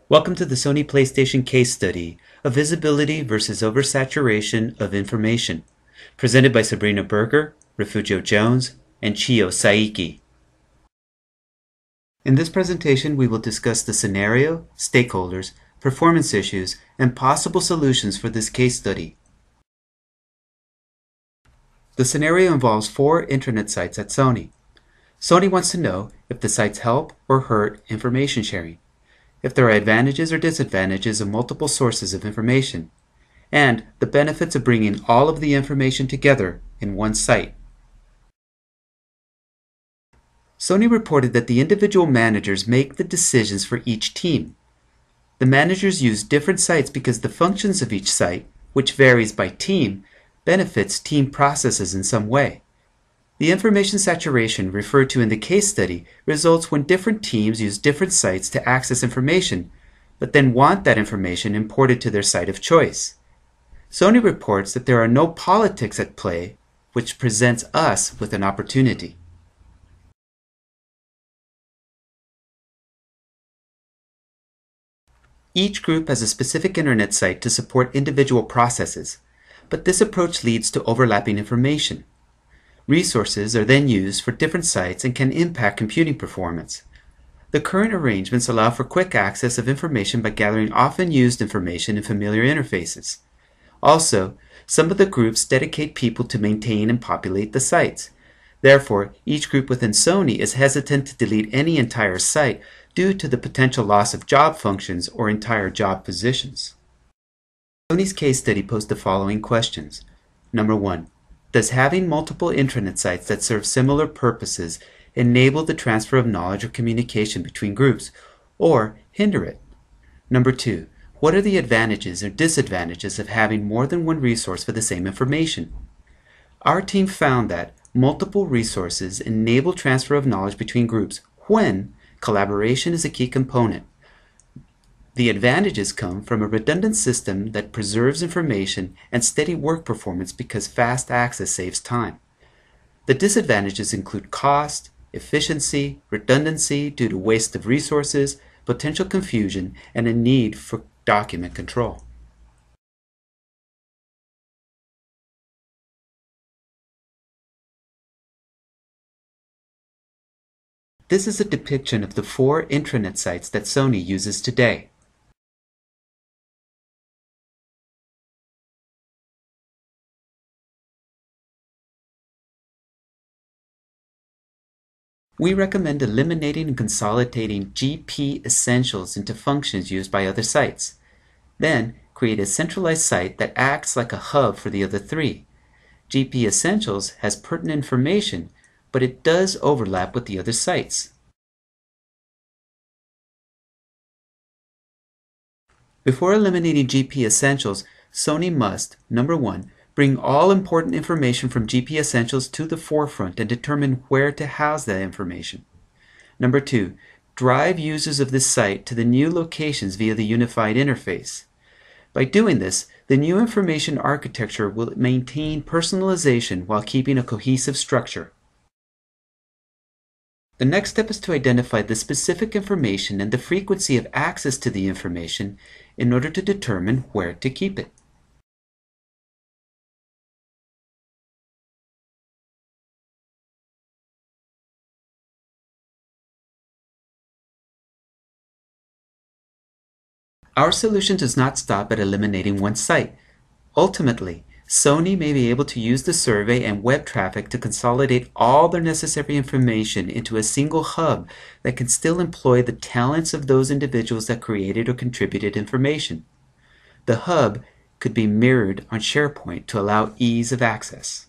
Welcome to the Sony PlayStation case study of visibility versus oversaturation of information, presented by Sabrina Berger, Refugio Jones, and Chiyo Saiki. In this presentation, we will discuss the scenario, stakeholders, performance issues, and possible solutions for this case study. The scenario involves 4 intranet sites at Sony. Sony wants to know if the sites help or hurt information sharing, if there are advantages or disadvantages of multiple sources of information, and the benefits of bringing all of the information together in one site. Sony reported that the individual managers make the decisions for each team. The managers use different sites because the functions of each site, which varies by team, benefits team processes in some way. The information saturation referred to in the case study results when different teams use different sites to access information, but then want that information imported to their site of choice. Sony reports that there are no politics at play, which presents us with an opportunity. Each group has a specific internet site to support individual processes, but this approach leads to overlapping information. Resources are then used for different sites and can impact computing performance. The current arrangements allow for quick access of information by gathering often used information in familiar interfaces. Also, some of the groups dedicate people to maintain and populate the sites. Therefore, each group within Sony is hesitant to delete any entire site due to the potential loss of job functions or entire job positions. Sony's case study posed the following questions. Number 1. Does having multiple intranet sites that serve similar purposes enable the transfer of knowledge or communication between groups, or hinder it? Number 2. What are the advantages or disadvantages of having more than one resource for the same information? Our team found that multiple resources enable transfer of knowledge between groups when collaboration is a key component. The advantages come from a redundant system that preserves information and steady work performance because fast access saves time. The disadvantages include cost, efficiency, redundancy due to waste of resources, potential confusion, and a need for document control. This is a depiction of the 4 intranet sites that Sony uses today. We recommend eliminating and consolidating GP Essentials into functions used by other sites. Then, create a centralized site that acts like a hub for the other 3. GP Essentials has pertinent information, but it does overlap with the other sites. Before eliminating GP Essentials, Sony must, number 1, bring all important information from GP Essentials to the forefront and determine where to house that information. Number 2, drive users of this site to the new locations via the unified interface. By doing this, the new information architecture will maintain personalization while keeping a cohesive structure. The next step is to identify the specific information and the frequency of access to the information in order to determine where to keep it. Our solution does not stop at eliminating one site. Ultimately, Sony may be able to use the survey and web traffic to consolidate all their necessary information into a single hub that can still employ the talents of those individuals that created or contributed information. The hub could be mirrored on SharePoint to allow ease of access.